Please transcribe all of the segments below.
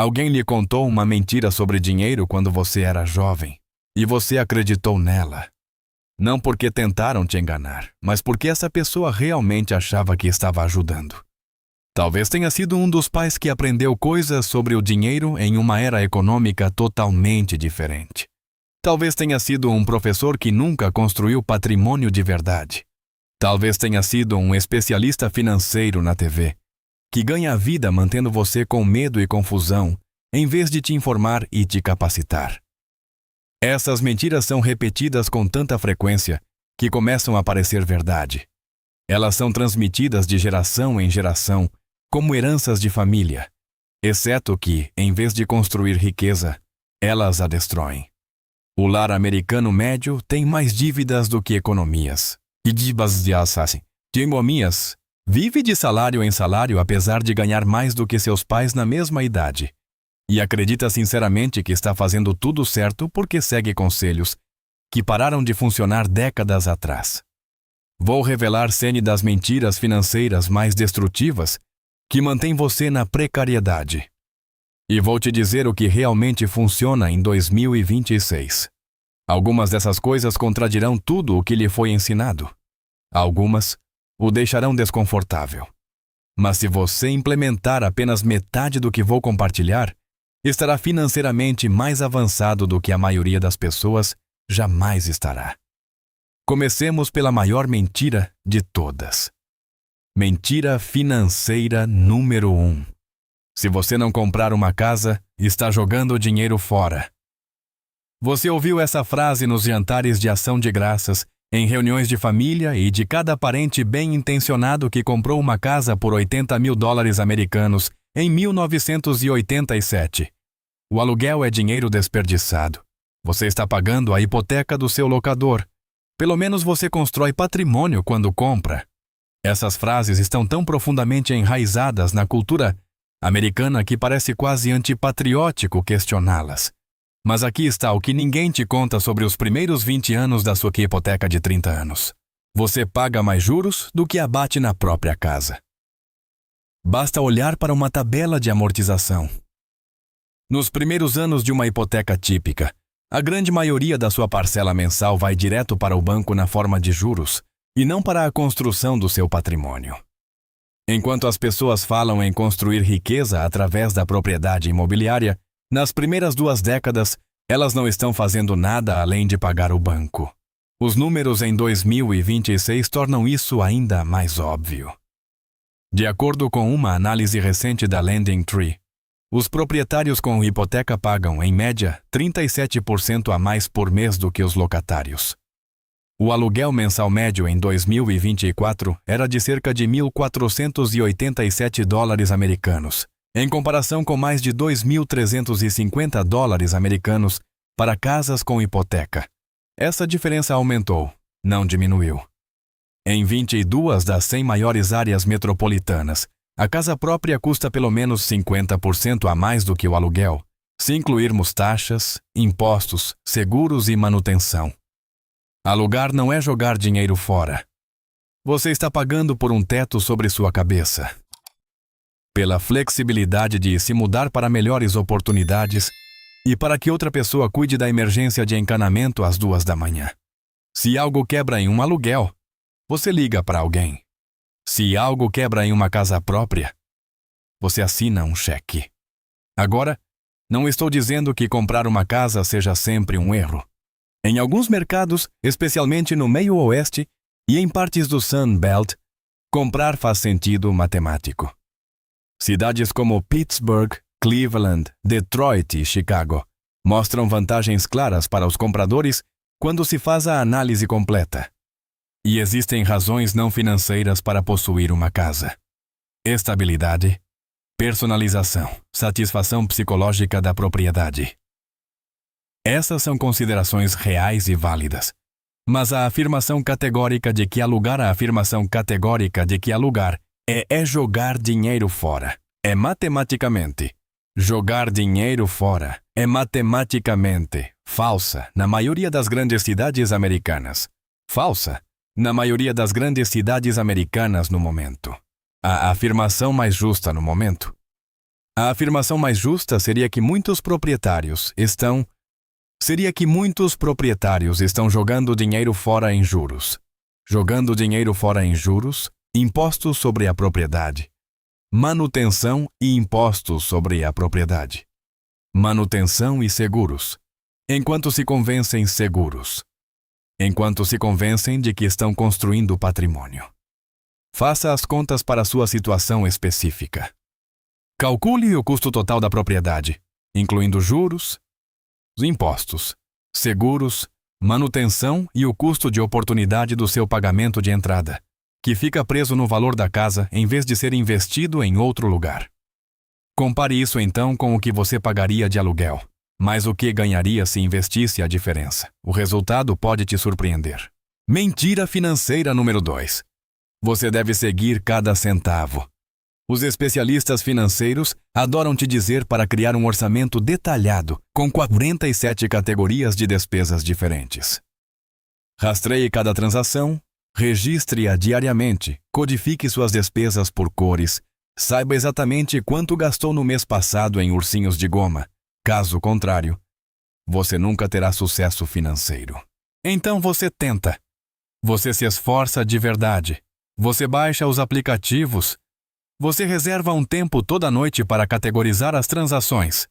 Alguém lhe contou uma mentira sobre dinheiro quando você era jovem, e você acreditou nela. Não porque tentaram te enganar, mas porque essa pessoa realmente achava que estava ajudando. Talvez tenha sido um dos pais que aprendeu coisas sobre o dinheiro em uma era econômica totalmente diferente. Talvez tenha sido um professor que nunca construiu patrimônio de verdade. Talvez tenha sido um especialista financeiro na TV, que ganha a vida mantendo você com medo e confusão, em vez de te informar e te capacitar. Essas mentiras são repetidas com tanta frequência que começam a parecer verdade. Elas são transmitidas de geração em geração, como heranças de família, exceto que, em vez de construir riqueza, elas a destroem. O lar americano médio tem mais dívidas do que economias. E economias vive de salário em salário apesar de ganhar mais do que seus pais na mesma idade. E acredita sinceramente que está fazendo tudo certo porque segue conselhos que pararam de funcionar décadas atrás. Vou revelar cene das mentiras financeiras mais destrutivas que mantém você na precariedade. E vou te dizer o que realmente funciona em 2026. Algumas dessas coisas contradirão tudo o que lhe foi ensinado. Algumas o deixarão desconfortável. Mas se você implementar apenas metade do que vou compartilhar, estará financeiramente mais avançado do que a maioria das pessoas jamais estará. Comecemos pela maior mentira de todas. Mentira financeira número 1. Se você não comprar uma casa, está jogando o dinheiro fora. Você ouviu essa frase nos jantares de ação de graças, em reuniões de família e de cada parente bem-intencionado que comprou uma casa por $80.000 americanos em 1987. O aluguel é dinheiro desperdiçado. Você está pagando a hipoteca do seu locador. Pelo menos você constrói patrimônio quando compra. Essas frases estão tão profundamente enraizadas na cultura americana que parece quase antipatriótico questioná-las. Mas aqui está o que ninguém te conta sobre os primeiros 20 anos da sua hipoteca de 30 anos. Você paga mais juros do que abate na própria casa. Basta olhar para uma tabela de amortização. Nos primeiros anos de uma hipoteca típica, a grande maioria da sua parcela mensal vai direto para o banco na forma de juros, e não para a construção do seu patrimônio. Enquanto as pessoas falam em construir riqueza através da propriedade imobiliária, nas primeiras 2 décadas, elas não estão fazendo nada além de pagar o banco. Os números em 2026 tornam isso ainda mais óbvio. De acordo com uma análise recente da Lending Tree, os proprietários com hipoteca pagam, em média, 37% a mais por mês do que os locatários. O aluguel mensal médio em 2024 era de cerca de $1.487 americanos, em comparação com mais de $2.350 americanos para casas com hipoteca. Essa diferença aumentou, não diminuiu. Em 22 das 100 maiores áreas metropolitanas, a casa própria custa pelo menos 50% a mais do que o aluguel, se incluirmos taxas, impostos, seguros e manutenção. Alugar não é jogar dinheiro fora. Você está pagando por um teto sobre sua cabeça. Pela flexibilidade de se mudar para melhores oportunidades e para que outra pessoa cuide da emergência de encanamento às 2 da manhã. Se algo quebra em um aluguel, você liga para alguém. Se algo quebra em uma casa própria, você assina um cheque. Agora, não estou dizendo que comprar uma casa seja sempre um erro. Em alguns mercados, especialmente no meio oeste e em partes do Sun Belt, comprar faz sentido matemático. Cidades como Pittsburgh, Cleveland, Detroit e Chicago mostram vantagens claras para os compradores quando se faz a análise completa. E existem razões não financeiras para possuir uma casa. Estabilidade, personalização, satisfação psicológica da propriedade. Essas são considerações reais e válidas. Mas a afirmação categórica de que alugar é jogar dinheiro fora. É matematicamente. Jogar dinheiro fora é matematicamente falsa na maioria das grandes cidades americanas. Falsa na maioria das grandes cidades americanas no momento. A afirmação mais justa no momento A afirmação mais justa seria que muitos proprietários estão jogando dinheiro fora em juros. Jogando dinheiro fora em juros, impostos sobre a propriedade, manutenção e impostos sobre a propriedade, manutenção e seguros, enquanto se convencem de que estão construindo patrimônio. Faça as contas para sua situação específica. Calcule o custo total da propriedade, incluindo juros, impostos, seguros, manutenção e o custo de oportunidade do seu pagamento de entrada, que fica preso no valor da casa em vez de ser investido em outro lugar. Compare isso então com o que você pagaria de aluguel, mas o que ganharia se investisse a diferença. O resultado pode te surpreender. Mentira financeira número 2. Você deve seguir cada centavo. Os especialistas financeiros adoram te dizer para criar um orçamento detalhado com 47 categorias de despesas diferentes. Rastreie cada transação, registre-a diariamente, codifique suas despesas por cores, saiba exatamente quanto gastou no mês passado em ursinhos de goma. Caso contrário, você nunca terá sucesso financeiro. Então você tenta. Você se esforça de verdade. Você baixa os aplicativos. Você reserva um tempo toda noite para categorizar as transações.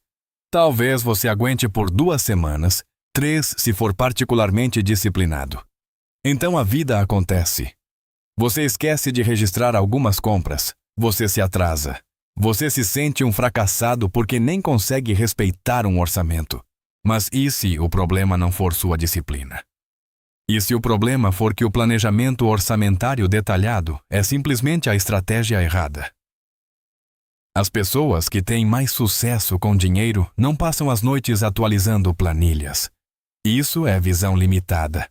Talvez você aguente por 2 semanas, 3 se for particularmente disciplinado. Então a vida acontece. Você esquece de registrar algumas compras. Você se atrasa. Você se sente um fracassado porque nem consegue respeitar um orçamento. Mas e se o problema não for sua disciplina? E se o problema for que o planejamento orçamentário detalhado é simplesmente a estratégia errada? As pessoas que têm mais sucesso com dinheiro não passam as noites atualizando planilhas. Isso é visão limitada.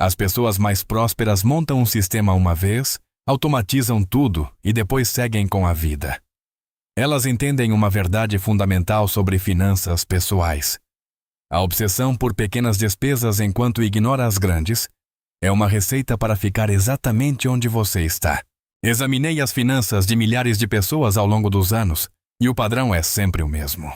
As pessoas mais prósperas montam um sistema uma vez, automatizam tudo e depois seguem com a vida. Elas entendem uma verdade fundamental sobre finanças pessoais. A obsessão por pequenas despesas enquanto ignora as grandes é uma receita para ficar exatamente onde você está. Examinei as finanças de milhares de pessoas ao longo dos anos e o padrão é sempre o mesmo.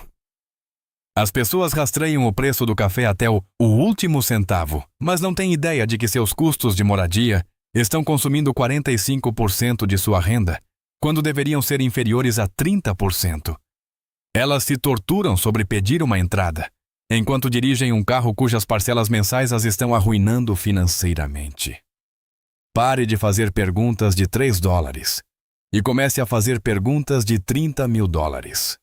As pessoas rastreiam o preço do café até o último centavo, mas não têm ideia de que seus custos de moradia estão consumindo 45% de sua renda, quando deveriam ser inferiores a 30%. Elas se torturam sobre pedir uma entrada, enquanto dirigem um carro cujas parcelas mensais as estão arruinando financeiramente. Pare de fazer perguntas de $3 e comece a fazer perguntas de $30.000.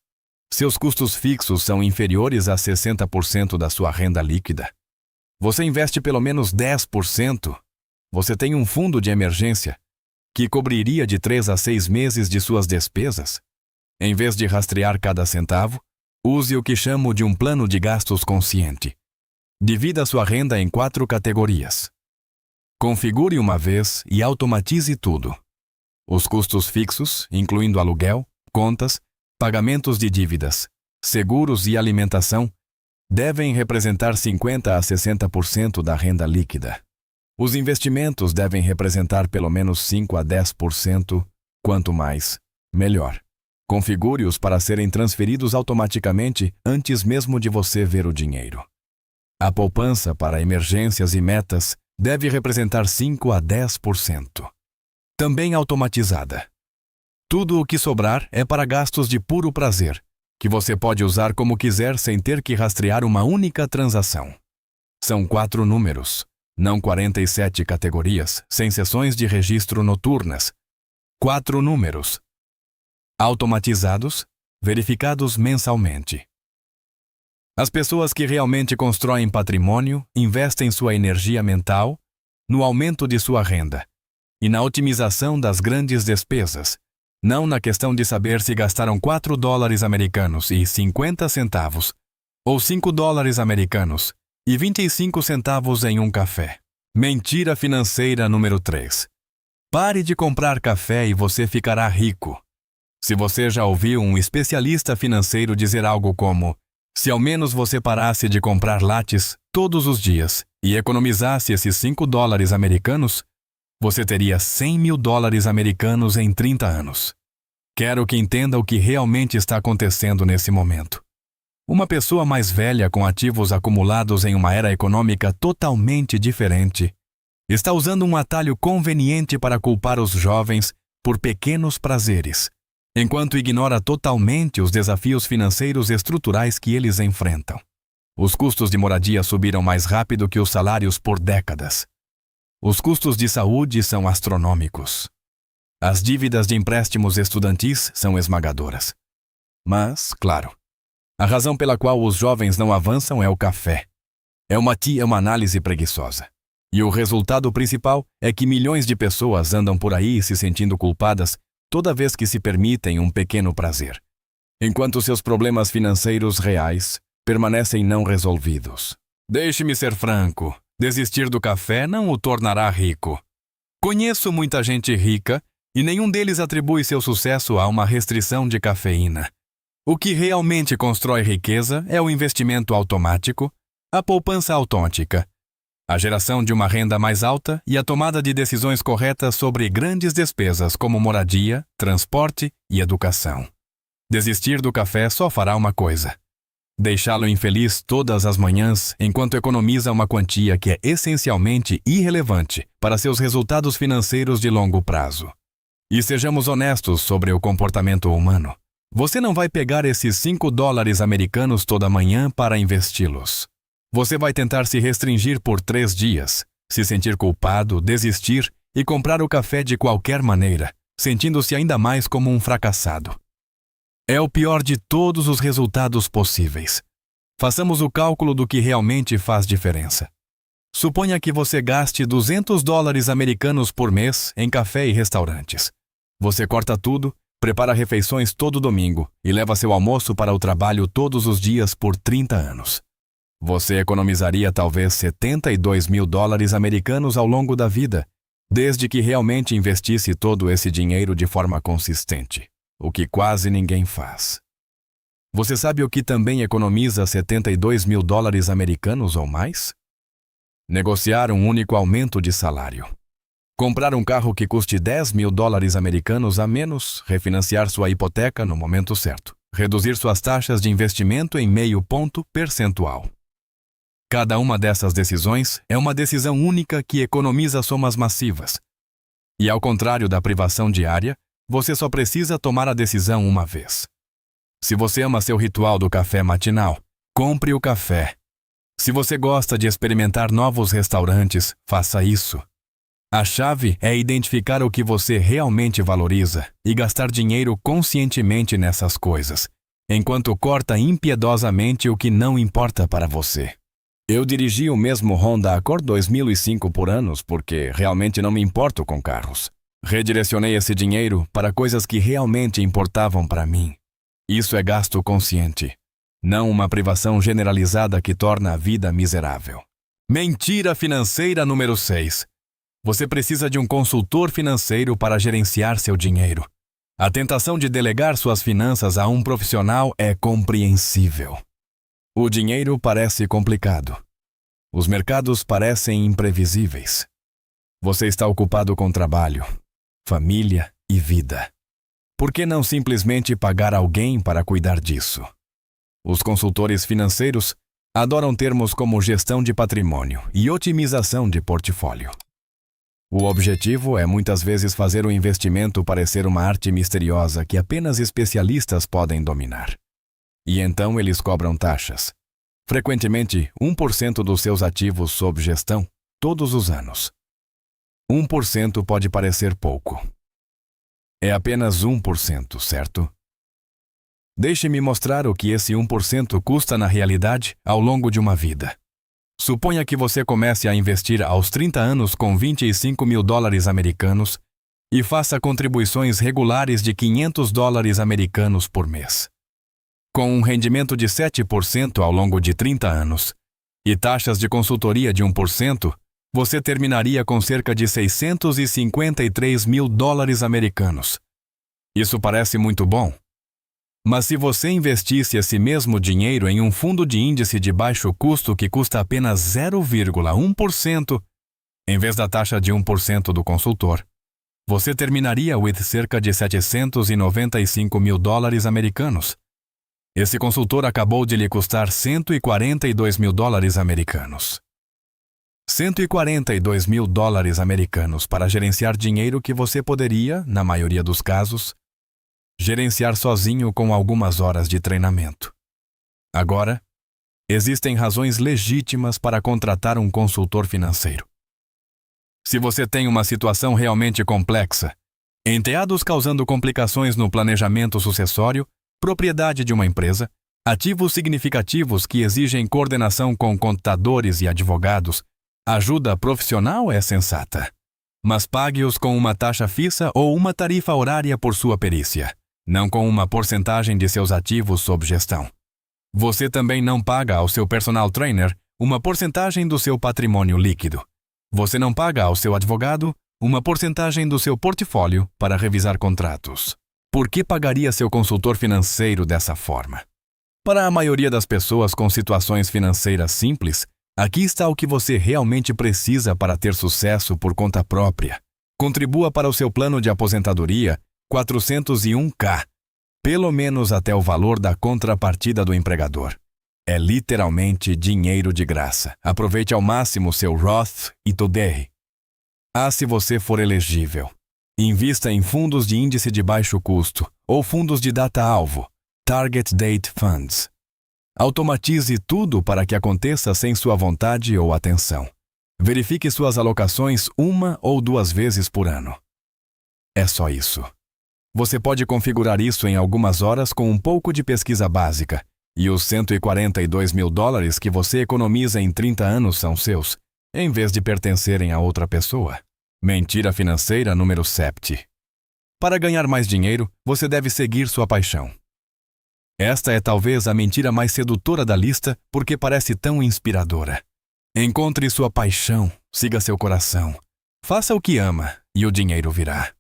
Seus custos fixos são inferiores a 60% da sua renda líquida. Você investe pelo menos 10%. Você tem um fundo de emergência que cobriria de 3 a 6 meses de suas despesas. Em vez de rastrear cada centavo, use o que chamo de um plano de gastos consciente. Divida sua renda em 4 categorias. Configure uma vez e automatize tudo. Os custos fixos, incluindo aluguel, contas, pagamentos de dívidas, seguros e alimentação, devem representar 50 a 60% da renda líquida. Os investimentos devem representar pelo menos 5 a 10%, quanto mais, melhor. Configure-os para serem transferidos automaticamente antes mesmo de você ver o dinheiro. A poupança para emergências e metas deve representar 5 a 10%. Também automatizada. Tudo o que sobrar é para gastos de puro prazer, que você pode usar como quiser sem ter que rastrear uma única transação. São 4 números, não 47 categorias, sem sessões de registro noturnas. 4 números. Automatizados, verificados mensalmente. As pessoas que realmente constroem patrimônio investem sua energia mental no aumento de sua renda e na otimização das grandes despesas, não na questão de saber se gastaram $4 americanos e 50 centavos ou $5 americanos e 25 centavos em um café. Mentira financeira número 3. Pare de comprar café e você ficará rico. Se você já ouviu um especialista financeiro dizer algo como: se ao menos você parasse de comprar lattes todos os dias e economizasse esses $5 americanos, você teria $100.000 americanos em 30 anos. Quero que entenda o que realmente está acontecendo nesse momento. Uma pessoa mais velha com ativos acumulados em uma era econômica totalmente diferente está usando um atalho conveniente para culpar os jovens por pequenos prazeres, enquanto ignora totalmente os desafios financeiros estruturais que eles enfrentam. Os custos de moradia subiram mais rápido que os salários por décadas. Os custos de saúde são astronômicos. As dívidas de empréstimos estudantis são esmagadoras. Mas, claro, a razão pela qual os jovens não avançam é o café. É uma análise preguiçosa. E o resultado principal é que milhões de pessoas andam por aí se sentindo culpadas toda vez que se permitem um pequeno prazer, enquanto seus problemas financeiros reais permanecem não resolvidos. Deixe-me ser franco, desistir do café não o tornará rico. Conheço muita gente rica e nenhum deles atribui seu sucesso a uma restrição de cafeína. O que realmente constrói riqueza é o investimento automático, a poupança autômatica, a geração de uma renda mais alta e a tomada de decisões corretas sobre grandes despesas como moradia, transporte e educação. Desistir do café só fará uma coisa: deixá-lo infeliz todas as manhãs enquanto economiza uma quantia que é essencialmente irrelevante para seus resultados financeiros de longo prazo. E sejamos honestos sobre o comportamento humano. Você não vai pegar esses $5 americanos toda manhã para investi-los. Você vai tentar se restringir por 3 dias, se sentir culpado, desistir e comprar o café de qualquer maneira, sentindo-se ainda mais como um fracassado. É o pior de todos os resultados possíveis. Façamos o cálculo do que realmente faz diferença. Suponha que você gaste $200 americanos por mês em café e restaurantes. Você corta tudo, prepara refeições todo domingo e leva seu almoço para o trabalho todos os dias por 30 anos. Você economizaria talvez $72.000 americanos ao longo da vida, desde que realmente investisse todo esse dinheiro de forma consistente, o que quase ninguém faz. Você sabe o que também economiza $72.000 americanos ou mais? Negociar um único aumento de salário. Comprar um carro que custe $10.000 americanos a menos, refinanciar sua hipoteca no momento certo, reduzir suas taxas de investimento em 0,5 ponto percentual. Cada uma dessas decisões é uma decisão única que economiza somas massivas. E ao contrário da privação diária, você só precisa tomar a decisão uma vez. Se você ama seu ritual do café matinal, compre o café. Se você gosta de experimentar novos restaurantes, faça isso. A chave é identificar o que você realmente valoriza e gastar dinheiro conscientemente nessas coisas, enquanto corta impiedosamente o que não importa para você. Eu dirigi o mesmo Honda Accord 2005 por anos porque realmente não me importo com carros. Redirecionei esse dinheiro para coisas que realmente importavam para mim. Isso é gasto consciente, não uma privação generalizada que torna a vida miserável. Mentira financeira número 6. Você precisa de um consultor financeiro para gerenciar seu dinheiro. A tentação de delegar suas finanças a um profissional é compreensível. O dinheiro parece complicado. Os mercados parecem imprevisíveis. Você está ocupado com trabalho, família e vida. Por que não simplesmente pagar alguém para cuidar disso? Os consultores financeiros adoram termos como gestão de patrimônio e otimização de portfólio. O objetivo é muitas vezes fazer o investimento parecer uma arte misteriosa que apenas especialistas podem dominar. E então eles cobram taxas. Frequentemente, 1% dos seus ativos sob gestão, todos os anos. 1% pode parecer pouco. É apenas 1%, certo? Deixe-me mostrar o que esse 1% custa na realidade ao longo de uma vida. Suponha que você comece a investir aos 30 anos com $25.000 americanos e faça contribuições regulares de $500 americanos por mês. Com um rendimento de 7% ao longo de 30 anos e taxas de consultoria de 1%, você terminaria com cerca de $653.000 americanos. Isso parece muito bom. Mas se você investisse esse mesmo dinheiro em um fundo de índice de baixo custo que custa apenas 0,1%, em vez da taxa de 1% do consultor, você terminaria with cerca de 795 mil dólares americanos. Esse consultor acabou de lhe custar 142 mil dólares americanos. 142 mil dólares americanos para gerenciar dinheiro que você poderia, na maioria dos casos, gerenciar sozinho com algumas horas de treinamento. Agora, existem razões legítimas para contratar um consultor financeiro. Se você tem uma situação realmente complexa, enteados causando complicações no planejamento sucessório, propriedade de uma empresa, ativos significativos que exigem coordenação com contadores e advogados, ajuda profissional é sensata. Mas pague-os com uma taxa fixa ou uma tarifa horária por sua perícia, não com uma porcentagem de seus ativos sob gestão. Você também não paga ao seu personal trainer uma porcentagem do seu patrimônio líquido. Você não paga ao seu advogado uma porcentagem do seu portfólio para revisar contratos. Por que pagaria seu consultor financeiro dessa forma? Para a maioria das pessoas com situações financeiras simples, aqui está o que você realmente precisa para ter sucesso por conta própria. Contribua para o seu plano de aposentadoria 401k, pelo menos até o valor da contrapartida do empregador. É literalmente dinheiro de graça. Aproveite ao máximo seu Roth e TD. Se você for elegível, invista em fundos de índice de baixo custo ou fundos de data-alvo, Target Date Funds. Automatize tudo para que aconteça sem sua vontade ou atenção. Verifique suas alocações 1 ou 2 vezes por ano. É só isso. Você pode configurar isso em algumas horas com um pouco de pesquisa básica, e os 142 mil dólares que você economiza em 30 anos são seus, em vez de pertencerem a outra pessoa. Mentira financeira número 7. Para ganhar mais dinheiro, você deve seguir sua paixão. Esta é talvez a mentira mais sedutora da lista porque parece tão inspiradora. Encontre sua paixão, siga seu coração. Faça o que ama e o dinheiro virá.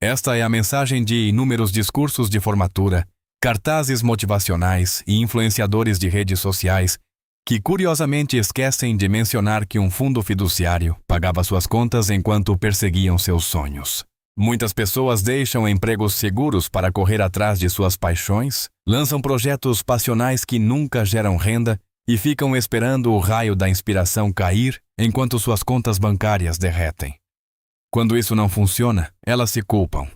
Esta é a mensagem de inúmeros discursos de formatura, cartazes motivacionais e influenciadores de redes sociais que curiosamente esquecem de mencionar que um fundo fiduciário pagava suas contas enquanto perseguiam seus sonhos. Muitas pessoas deixam empregos seguros para correr atrás de suas paixões, lançam projetos passionais que nunca geram renda e ficam esperando o raio da inspiração cair enquanto suas contas bancárias derretem. Quando isso não funciona, elas se culpam.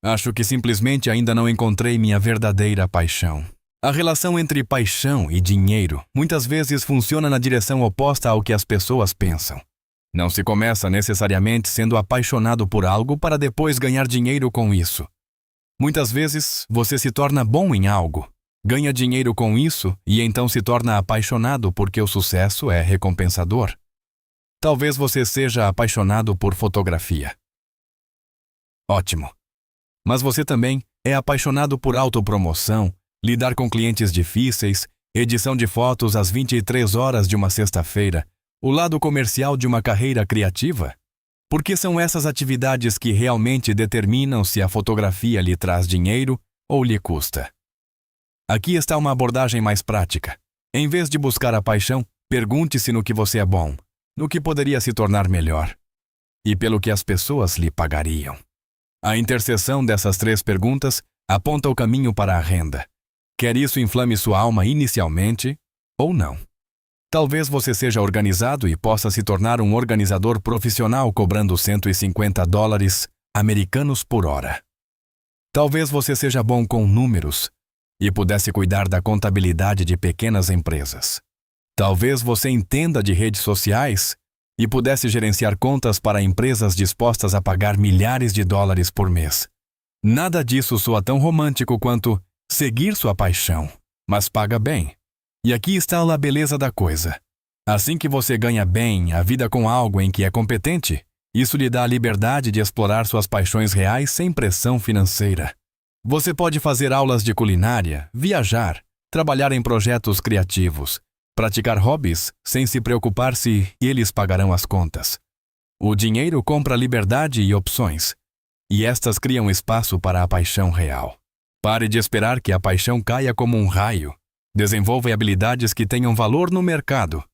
Acho que simplesmente ainda não encontrei minha verdadeira paixão. A relação entre paixão e dinheiro muitas vezes funciona na direção oposta ao que as pessoas pensam. Não se começa necessariamente sendo apaixonado por algo para depois ganhar dinheiro com isso. Muitas vezes você se torna bom em algo, ganha dinheiro com isso e então se torna apaixonado porque o sucesso é recompensador. Talvez você seja apaixonado por fotografia. Ótimo. Mas você também é apaixonado por autopromoção, lidar com clientes difíceis, edição de fotos às 23 horas de uma sexta-feira, o lado comercial de uma carreira criativa? Porque são essas atividades que realmente determinam se a fotografia lhe traz dinheiro ou lhe custa. Aqui está uma abordagem mais prática. Em vez de buscar a paixão, pergunte-se no que você é bom, no que poderia se tornar melhor, e pelo que as pessoas lhe pagariam. A interseção dessas 3 perguntas aponta o caminho para a renda. Quer isso inflame sua alma inicialmente ou não? Talvez você seja organizado e possa se tornar um organizador profissional cobrando 150 dólares americanos por hora. Talvez você seja bom com números e pudesse cuidar da contabilidade de pequenas empresas. Talvez você entenda de redes sociais e pudesse gerenciar contas para empresas dispostas a pagar milhares de dólares por mês. Nada disso soa tão romântico quanto seguir sua paixão, mas paga bem. E aqui está a beleza da coisa. Assim que você ganha bem a vida com algo em que é competente, isso lhe dá a liberdade de explorar suas paixões reais sem pressão financeira. Você pode fazer aulas de culinária, viajar, trabalhar em projetos criativos, praticar hobbies sem se preocupar se eles pagarão as contas. O dinheiro compra liberdade e opções, e estas criam espaço para a paixão real. Pare de esperar que a paixão caia como um raio. Desenvolva habilidades que tenham valor no mercado.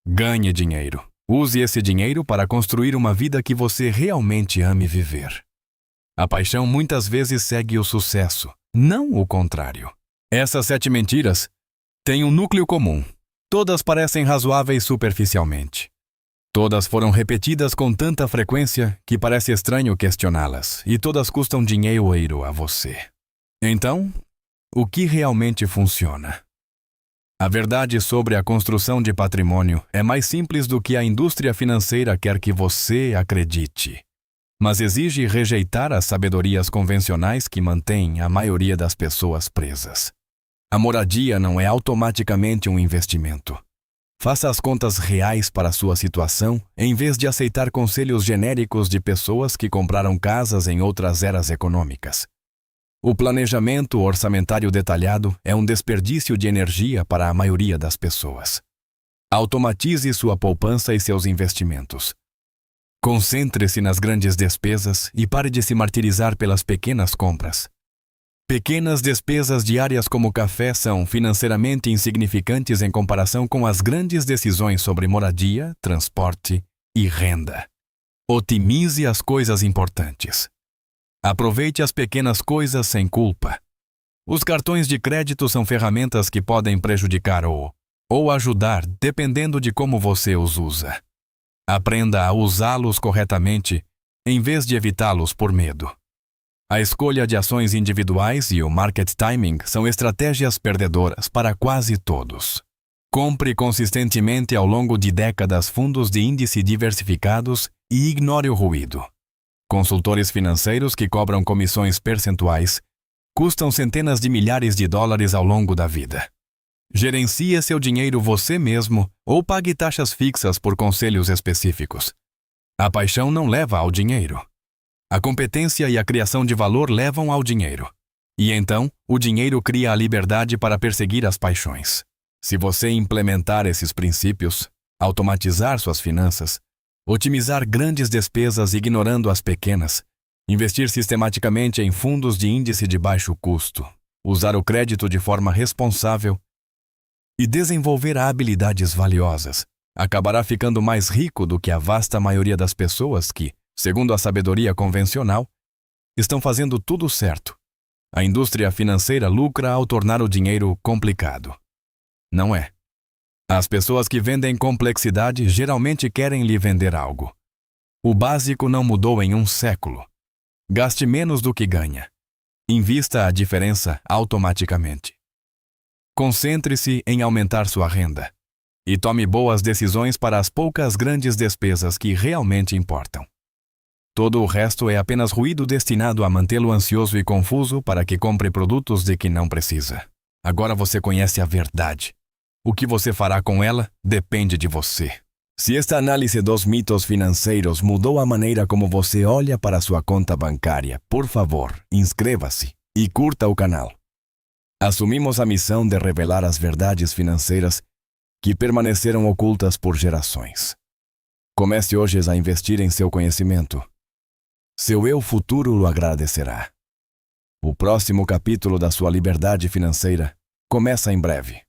Ganhe dinheiro. Use esse dinheiro para construir uma vida que você realmente ame viver. A paixão muitas vezes segue o sucesso, não o contrário. Essas 7 mentiras têm um núcleo comum. Todas parecem razoáveis superficialmente. Todas foram repetidas com tanta frequência que parece estranho questioná-las, e todas custam dinheiro a você. Então, o que realmente funciona? A verdade sobre a construção de patrimônio é mais simples do que a indústria financeira quer que você acredite, mas exige rejeitar as sabedorias convencionais que mantêm a maioria das pessoas presas. A moradia não é automaticamente um investimento. Faça as contas reais para a sua situação, em vez de aceitar conselhos genéricos de pessoas que compraram casas em outras eras econômicas. O planejamento orçamentário detalhado é um desperdício de energia para a maioria das pessoas. Automatize sua poupança e seus investimentos. Concentre-se nas grandes despesas e pare de se martirizar pelas pequenas compras. Pequenas despesas diárias como café são financeiramente insignificantes em comparação com as grandes decisões sobre moradia, transporte e renda. Otimize as coisas importantes. Aproveite as pequenas coisas sem culpa. Os cartões de crédito são ferramentas que podem prejudicar ou ajudar, dependendo de como você os usa. Aprenda a usá-los corretamente, em vez de evitá-los por medo. A escolha de ações individuais e o market timing são estratégias perdedoras para quase todos. Compre consistentemente ao longo de décadas fundos de índice diversificados e ignore o ruído. Consultores financeiros que cobram comissões percentuais custam centenas de milhares de dólares ao longo da vida. Gerencie seu dinheiro você mesmo ou pague taxas fixas por conselhos específicos. A paixão não leva ao dinheiro. A competência e a criação de valor levam ao dinheiro. E então, o dinheiro cria a liberdade para perseguir as paixões. Se você implementar esses princípios, automatizar suas finanças, otimizar grandes despesas ignorando as pequenas, investir sistematicamente em fundos de índice de baixo custo, usar o crédito de forma responsável e desenvolver habilidades valiosas, acabará ficando mais rico do que a vasta maioria das pessoas que, segundo a sabedoria convencional, estão fazendo tudo certo. A indústria financeira lucra ao tornar o dinheiro complicado. Não é. As pessoas que vendem complexidade geralmente querem lhe vender algo. O básico não mudou em um século. Gaste menos do que ganha. Invista a diferença automaticamente. Concentre-se em aumentar sua renda. E tome boas decisões para as poucas grandes despesas que realmente importam. Todo o resto é apenas ruído destinado a mantê-lo ansioso e confuso para que compre produtos de que não precisa. Agora você conhece a verdade. O que você fará com ela depende de você. Se esta análise dos mitos financeiros mudou a maneira como você olha para sua conta bancária, por favor, inscreva-se e curta o canal. Assumimos a missão de revelar as verdades financeiras que permaneceram ocultas por gerações. Comece hoje a investir em seu conhecimento. Seu eu futuro o agradecerá. O próximo capítulo da sua liberdade financeira começa em breve.